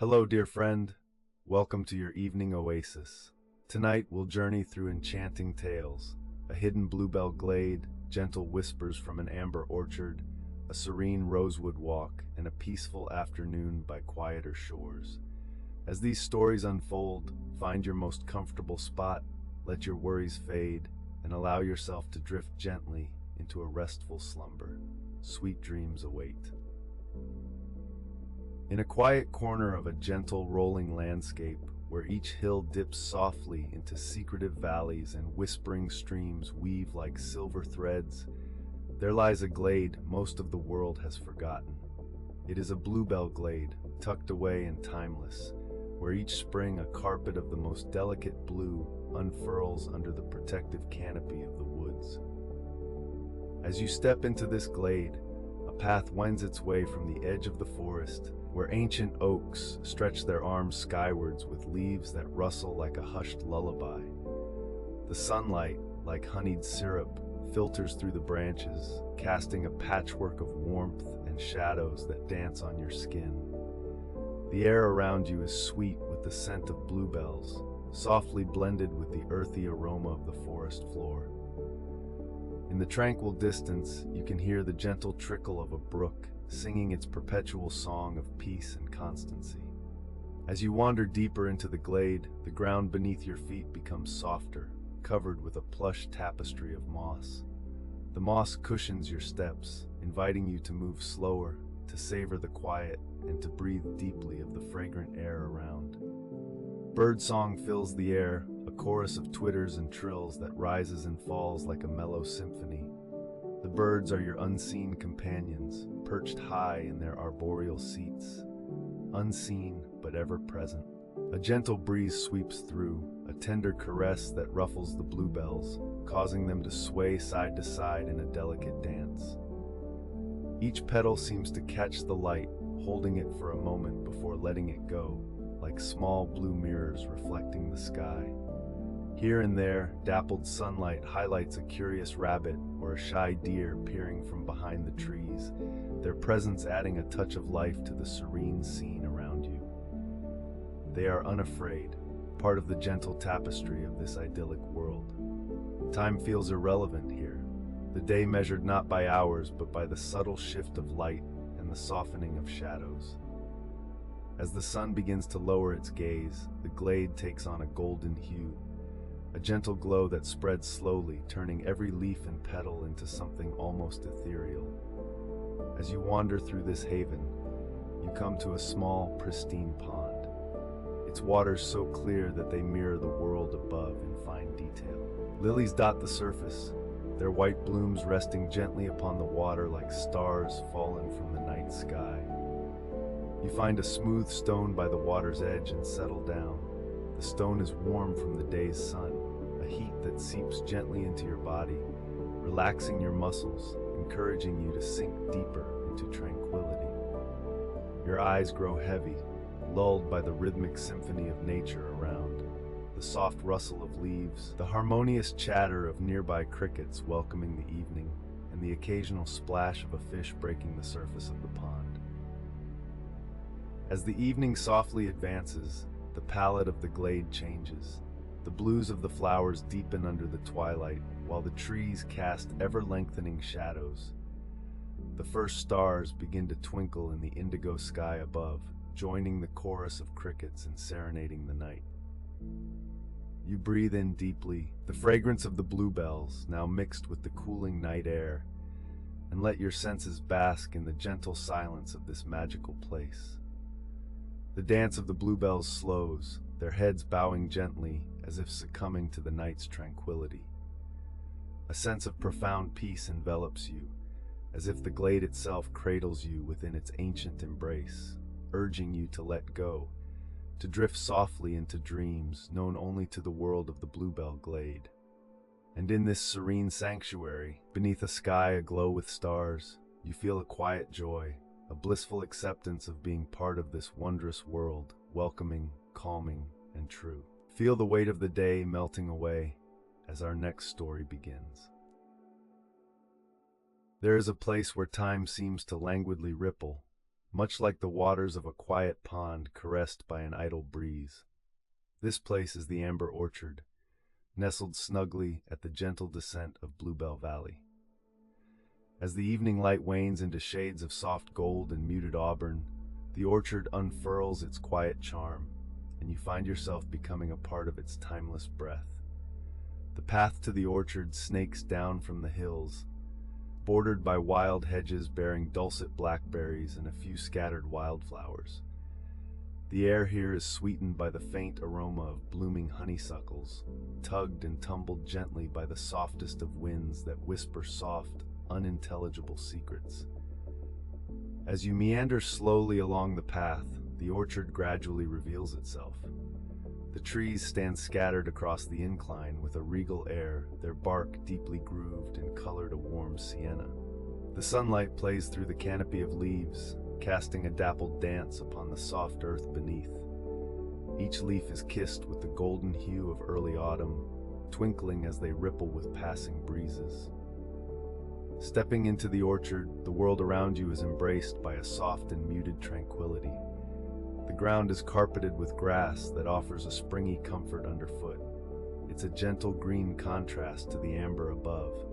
Hello, dear friend. Welcome to your evening oasis. Tonight we'll journey through enchanting tales, a hidden bluebell glade, gentle whispers from an amber orchard, a serene rosewood walk, and a peaceful afternoon by quieter shores. As these stories unfold, find your most comfortable spot, let your worries fade, and allow yourself to drift gently into a restful slumber. Sweet dreams await. In a quiet corner of a gentle rolling landscape, where each hill dips softly into secretive valleys and whispering streams weave like silver threads, there lies a glade most of the world has forgotten. It is a bluebell glade, tucked away and timeless, where each spring a carpet of the most delicate blue unfurls under the protective canopy of the woods. As you step into this glade, a path wends its way from the edge of the forest, where ancient oaks stretch their arms skywards with leaves that rustle like a hushed lullaby. The sunlight, like honeyed syrup, filters through the branches, casting a patchwork of warmth and shadows that dance on your skin. The air around you is sweet with the scent of bluebells, softly blended with the earthy aroma of the forest floor. In the tranquil distance, you can hear the gentle trickle of a brook, singing its perpetual song of peace and constancy. As you wander deeper into the glade, the ground beneath your feet becomes softer, covered with a plush tapestry of moss. The moss cushions your steps, inviting you to move slower, to savor the quiet, and to breathe deeply of the fragrant air around. Birdsong fills the air, a chorus of twitters and trills that rises and falls like a mellow symphony. The birds are your unseen companions, perched high in their arboreal seats, unseen but ever present. A gentle breeze sweeps through, a tender caress that ruffles the bluebells, causing them to sway side to side in a delicate dance. Each petal seems to catch the light, holding it for a moment before letting it go, like small blue mirrors reflecting the sky. Here and there, dappled sunlight highlights a curious rabbit or a shy deer peering from behind the trees, their presence adding a touch of life to the serene scene around you. They are unafraid, part of the gentle tapestry of this idyllic world. Time feels irrelevant here, the day measured not by hours but by the subtle shift of light and the softening of shadows. As the sun begins to lower its gaze, the glade takes on a golden hue, a gentle glow that spreads slowly, turning every leaf and petal into something almost ethereal. As you wander through this haven, you come to a small, pristine pond, its waters so clear that they mirror the world above in fine detail. Lilies dot the surface, their white blooms resting gently upon the water like stars fallen from the night sky. You find a smooth stone by the water's edge and settle down. The stone is warm from the day's sun, a heat that seeps gently into your body, relaxing your muscles, encouraging you to sink deeper into tranquility. Your eyes grow heavy, lulled by the rhythmic symphony of nature around, the soft rustle of leaves, the harmonious chatter of nearby crickets welcoming the evening, and the occasional splash of a fish breaking the surface of the pond. As the evening softly advances, the palette of the glade changes. The blues of the flowers deepen under the twilight, while the trees cast ever-lengthening shadows. The first stars begin to twinkle in the indigo sky above, joining the chorus of crickets and serenading the night. You breathe in deeply, the fragrance of the bluebells now mixed with the cooling night air, and let your senses bask in the gentle silence of this magical place. The dance of the bluebells slows, their heads bowing gently as if succumbing to the night's tranquility. A sense of profound peace envelops you, as if the glade itself cradles you within its ancient embrace, urging you to let go, to drift softly into dreams known only to the world of the Bluebell Glade. And in this serene sanctuary, beneath a sky aglow with stars, you feel a quiet joy, a blissful acceptance of being part of this wondrous world, welcoming, calming, and true. Feel the weight of the day melting away as our next story begins. There is a place where time seems to languidly ripple, much like the waters of a quiet pond caressed by an idle breeze. This place is the Amber Orchard, nestled snugly at the gentle descent of Bluebell Valley. As the evening light wanes into shades of soft gold and muted auburn, the orchard unfurls its quiet charm, and you find yourself becoming a part of its timeless breath. The path to the orchard snakes down from the hills, bordered by wild hedges bearing dulcet blackberries and a few scattered wildflowers. The air here is sweetened by the faint aroma of blooming honeysuckles, tugged and tumbled gently by the softest of winds that whisper soft, unintelligible secrets. As you meander slowly along the path, the orchard gradually reveals itself. The trees stand scattered across the incline with a regal air, their bark deeply grooved and colored a warm sienna. The sunlight plays through the canopy of leaves, casting a dappled dance upon the soft earth beneath. Each leaf is kissed with the golden hue of early autumn, twinkling as they ripple with passing breezes. Stepping into the orchard, the world around you is embraced by a soft and muted tranquility. The ground is carpeted with grass that offers a springy comfort underfoot. It's a gentle green contrast to the amber above.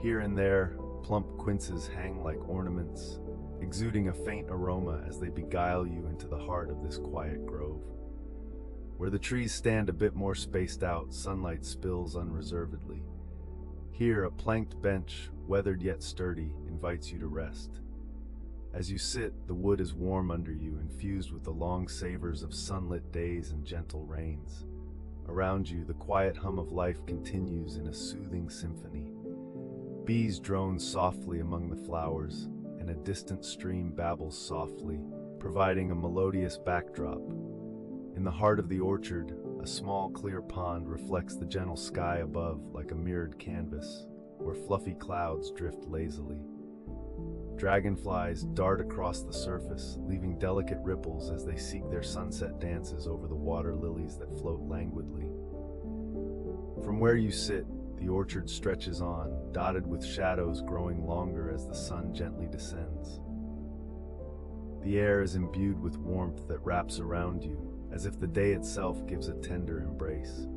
Here and there, plump quinces hang like ornaments, exuding a faint aroma as they beguile you into the heart of this quiet grove. Where the trees stand a bit more spaced out, sunlight spills unreservedly. Here, a planked bench, weathered yet sturdy, invites you to rest. As you sit, the wood is warm under you, infused with the long savors of sunlit days and gentle rains. Around you, the quiet hum of life continues in a soothing symphony. Bees drone softly among the flowers, and a distant stream babbles softly, providing a melodious backdrop. In the heart of the orchard, a small clear pond reflects the gentle sky above like a mirrored canvas, where fluffy clouds drift lazily. Dragonflies dart across the surface, leaving delicate ripples as they seek their sunset dances over the water lilies that float languidly. From where you sit, the orchard stretches on, dotted with shadows growing longer as the sun gently descends. The air is imbued with warmth that wraps around you, as if the day itself gives a tender embrace.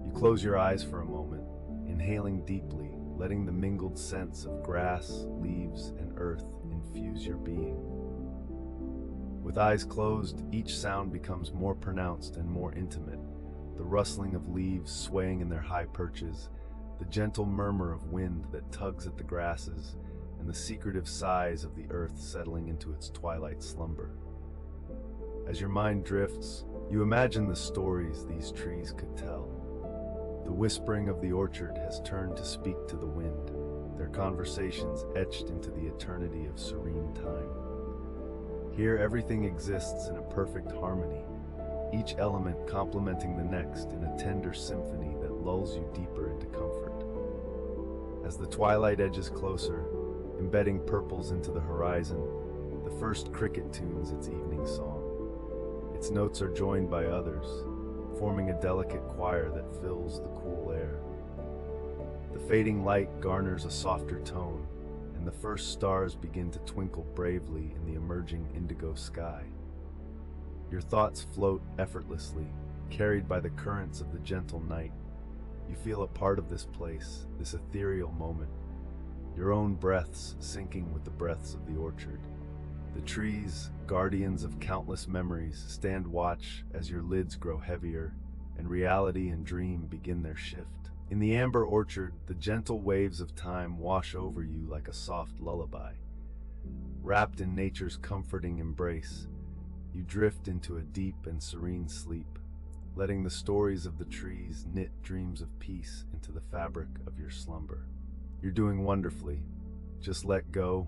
You close your eyes for a moment, inhaling deeply, letting the mingled scents of grass, leaves, and earth infuse your being. With eyes closed, each sound becomes more pronounced and more intimate. The rustling of leaves swaying in their high perches, the gentle murmur of wind that tugs at the grasses, and the secretive sighs of the earth settling into its twilight slumber. As your mind drifts, you imagine the stories these trees could tell. The whispering of the orchard has turned to speak to the wind, their conversations etched into the eternity of serene time. Here everything exists in a perfect harmony, each element complementing the next in a tender symphony that lulls you deeper into comfort. As the twilight edges closer, embedding purples into the horizon, the first cricket tunes its evening song. Its notes are joined by others, forming a delicate choir that fills the cool air. The fading light garners a softer tone, and the first stars begin to twinkle bravely in the emerging indigo sky. Your thoughts float effortlessly, carried by the currents of the gentle night. You feel a part of this place, this ethereal moment, your own breaths syncing with the breaths of the orchard. The trees, guardians of countless memories, stand watch as your lids grow heavier and reality and dream begin their shift. In the amber orchard, the gentle waves of time wash over you like a soft lullaby. Wrapped in nature's comforting embrace, you drift into a deep and serene sleep, letting the stories of the trees knit dreams of peace into the fabric of your slumber. You're doing wonderfully. Just let go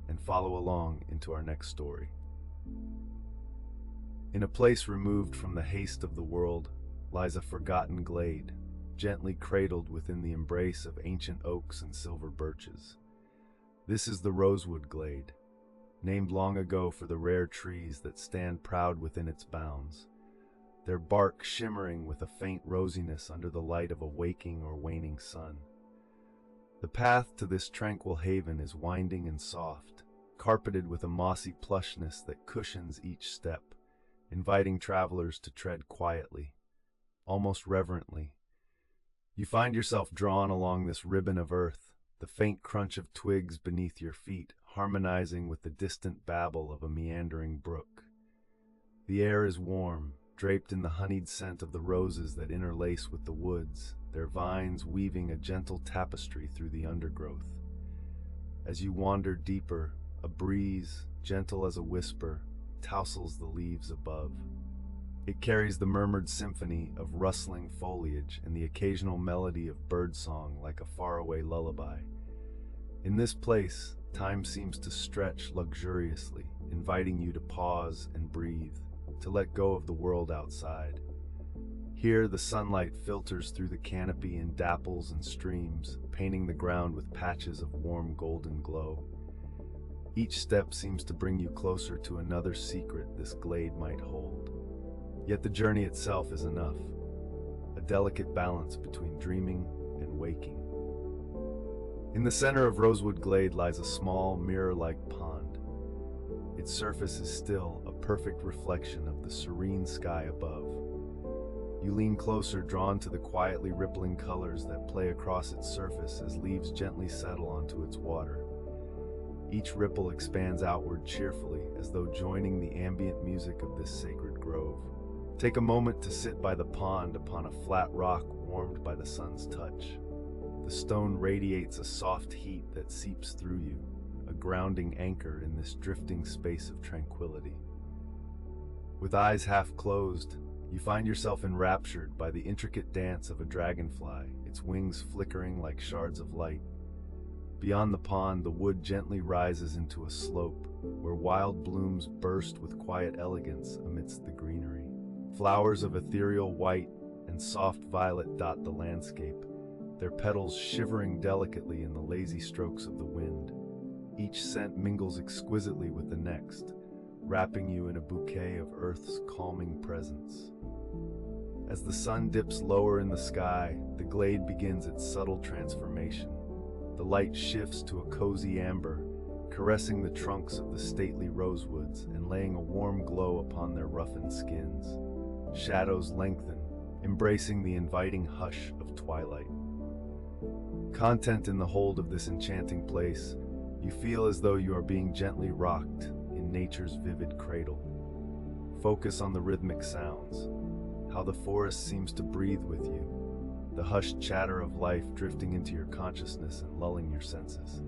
and follow along into our next story. In a place removed from the haste of the world lies a forgotten glade, gently cradled within the embrace of ancient oaks and silver birches. This is the Rosewood Glade, named long ago for the rare trees that stand proud within its bounds, their bark shimmering with a faint rosiness under the light of a waking or waning sun. The path to this tranquil haven is winding and soft, carpeted with a mossy plushness that cushions each step, inviting travelers to tread quietly, almost reverently. You find yourself drawn along this ribbon of earth, the faint crunch of twigs beneath your feet harmonizing with the distant babble of a meandering brook. The air is warm, draped in the honeyed scent of the roses that interlace with the woods, their vines weaving a gentle tapestry through the undergrowth. As you wander deeper, a breeze, gentle as a whisper, tousles the leaves above. It carries the murmured symphony of rustling foliage and the occasional melody of birdsong like a faraway lullaby. In this place, time seems to stretch luxuriously, inviting you to pause and breathe, to let go of the world outside. Here, the sunlight filters through the canopy in dapples and streams, painting the ground with patches of warm golden glow. Each step seems to bring you closer to another secret this glade might hold. Yet the journey itself is enough, a delicate balance between dreaming and waking. In the center of Rosewood Glade lies a small, mirror-like pond. Its surface is still, a perfect reflection of the serene sky above. You lean closer, drawn to the quietly rippling colors that play across its surface as leaves gently settle onto its water. Each ripple expands outward cheerfully, as though joining the ambient music of this sacred grove. Take a moment to sit by the pond upon a flat rock warmed by the sun's touch. The stone radiates a soft heat that seeps through you, a grounding anchor in this drifting space of tranquility. With eyes half closed, you find yourself enraptured by the intricate dance of a dragonfly, its wings flickering like shards of light. Beyond the pond, the wood gently rises into a slope, where wild blooms burst with quiet elegance amidst the greenery. Flowers of ethereal white and soft violet dot the landscape, their petals shivering delicately in the lazy strokes of the wind. Each scent mingles exquisitely with the next, wrapping you in a bouquet of Earth's calming presence. As the sun dips lower in the sky, the glade begins its subtle transformation. The light shifts to a cozy amber, caressing the trunks of the stately rosewoods and laying a warm glow upon their roughened skins. Shadows lengthen, embracing the inviting hush of twilight. Content in the hold of this enchanting place, you feel as though you are being gently rocked in nature's vivid cradle. Focus on the rhythmic sounds, how the forest seems to breathe with you, the hushed chatter of life drifting into your consciousness and lulling your senses.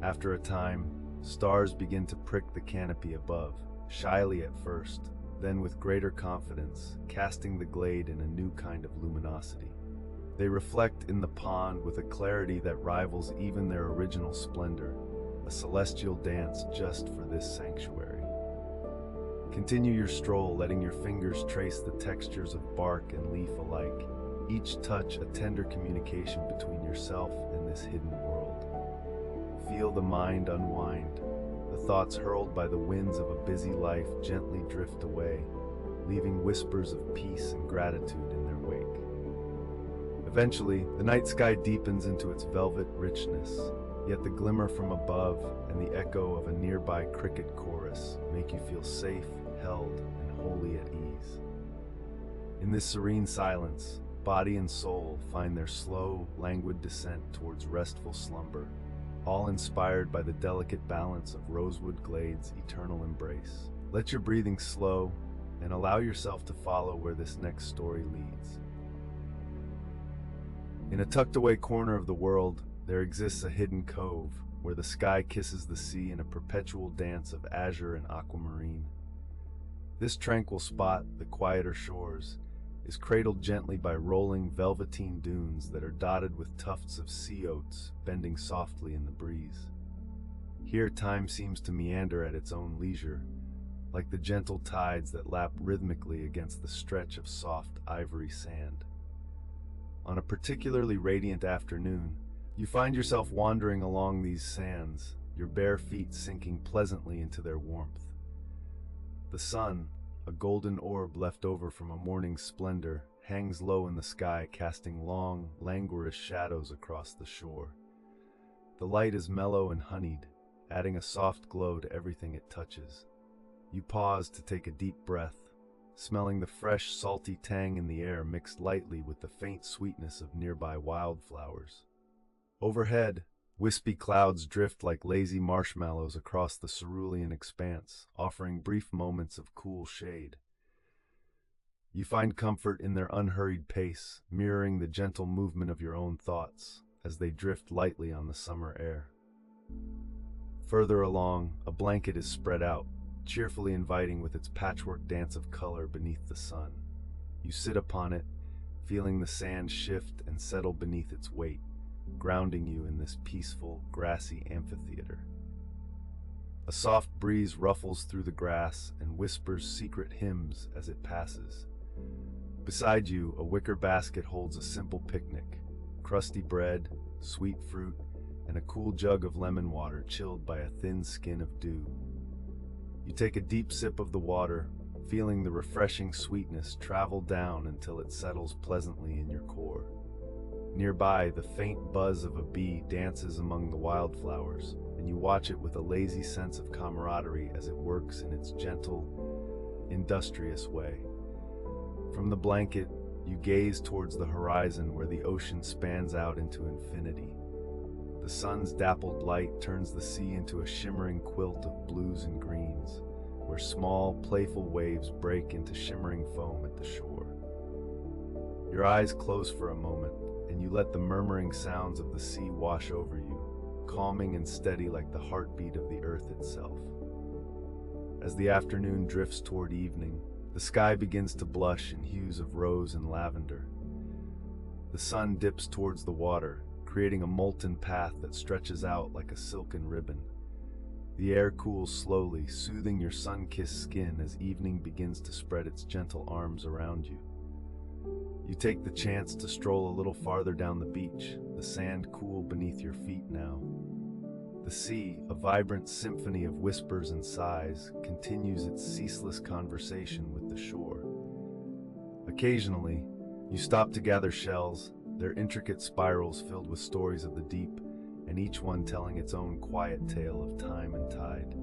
After a time, stars begin to prick the canopy above, shyly at first, then with greater confidence, casting the glade in a new kind of luminosity. They reflect in the pond with a clarity that rivals even their original splendor, a celestial dance just for this sanctuary. Continue your stroll, letting your fingers trace the textures of bark and leaf alike, each touch a tender communication between yourself and this hidden world. Feel the mind unwind, the thoughts hurled by the winds of a busy life gently drift away, leaving whispers of peace and gratitude in their wake. Eventually, the night sky deepens into its velvet richness, yet the glimmer from above and the echo of a nearby cricket chorus make you feel safe, held, and wholly at ease. In this serene silence, body and soul find their slow, languid descent towards restful slumber, all inspired by the delicate balance of Rosewood Glade's eternal embrace. Let your breathing slow and allow yourself to follow where this next story leads. In a tucked-away corner of the world, there exists a hidden cove where the sky kisses the sea in a perpetual dance of azure and aquamarine. This tranquil spot, the quieter shores, is cradled gently by rolling velveteen dunes that are dotted with tufts of sea oats bending softly in the breeze. Here time seems to meander at its own leisure, like the gentle tides that lap rhythmically against the stretch of soft ivory sand. On a particularly radiant afternoon, you find yourself wandering along these sands, your bare feet sinking pleasantly into their warmth. The sun, a golden orb left over from a morning's splendor, hangs low in the sky, casting long, languorous shadows across the shore. The light is mellow and honeyed, adding a soft glow to everything it touches. You pause to take a deep breath, smelling the fresh, salty tang in the air mixed lightly with the faint sweetness of nearby wildflowers. Overhead, wispy clouds drift like lazy marshmallows across the cerulean expanse, offering brief moments of cool shade. You find comfort in their unhurried pace, mirroring the gentle movement of your own thoughts as they drift lightly on the summer air. Further along, a blanket is spread out, cheerfully inviting with its patchwork dance of color beneath the sun. You sit upon it, feeling the sand shift and settle beneath its weight, grounding you in this peaceful, grassy amphitheater. A soft breeze ruffles through the grass and whispers secret hymns as it passes. Beside you, a wicker basket holds a simple picnic: crusty bread, sweet fruit, and a cool jug of lemon water chilled by a thin skin of dew. You take a deep sip of the water, feeling the refreshing sweetness travel down until it settles pleasantly in your core. Nearby, the faint buzz of a bee dances among the wildflowers, and you watch it with a lazy sense of camaraderie as it works in its gentle, industrious way. From the blanket, you gaze towards the horizon where the ocean spans out into infinity. The sun's dappled light turns the sea into a shimmering quilt of blues and greens, where small, playful waves break into shimmering foam at the shore. Your eyes close for a moment, and you let the murmuring sounds of the sea wash over you, calming and steady like the heartbeat of the earth itself. As the afternoon drifts toward evening, the sky begins to blush in hues of rose and lavender. The sun dips towards the water, creating a molten path that stretches out like a silken ribbon. The air cools slowly, soothing your sun-kissed skin as evening begins to spread its gentle arms around you. You take the chance to stroll a little farther down the beach, the sand cool beneath your feet now. The sea, a vibrant symphony of whispers and sighs, continues its ceaseless conversation with the shore. Occasionally, you stop to gather shells, their intricate spirals filled with stories of the deep, and each one telling its own quiet tale of time and tide.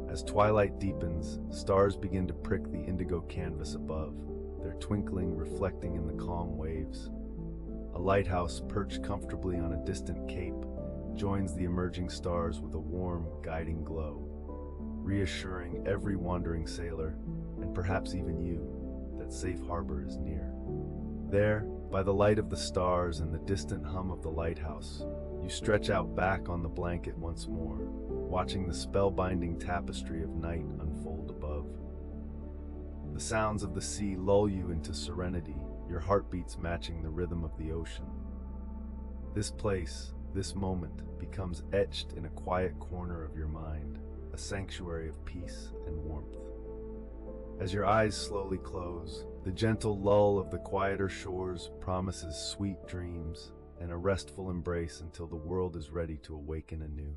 As twilight deepens, stars begin to prick the indigo canvas above, their twinkling reflecting in the calm waves. A lighthouse perched comfortably on a distant cape joins the emerging stars with a warm, guiding glow, reassuring every wandering sailor, and perhaps even you, that safe harbor is near. There, by the light of the stars and the distant hum of the lighthouse, you stretch out back on the blanket once more, watching the spellbinding tapestry of night unfold above. The sounds of the sea lull you into serenity, your heartbeats matching the rhythm of the ocean. This place, this moment, becomes etched in a quiet corner of your mind, a sanctuary of peace and warmth. As your eyes slowly close, the gentle lull of the quieter shores promises sweet dreams and a restful embrace until the world is ready to awaken anew.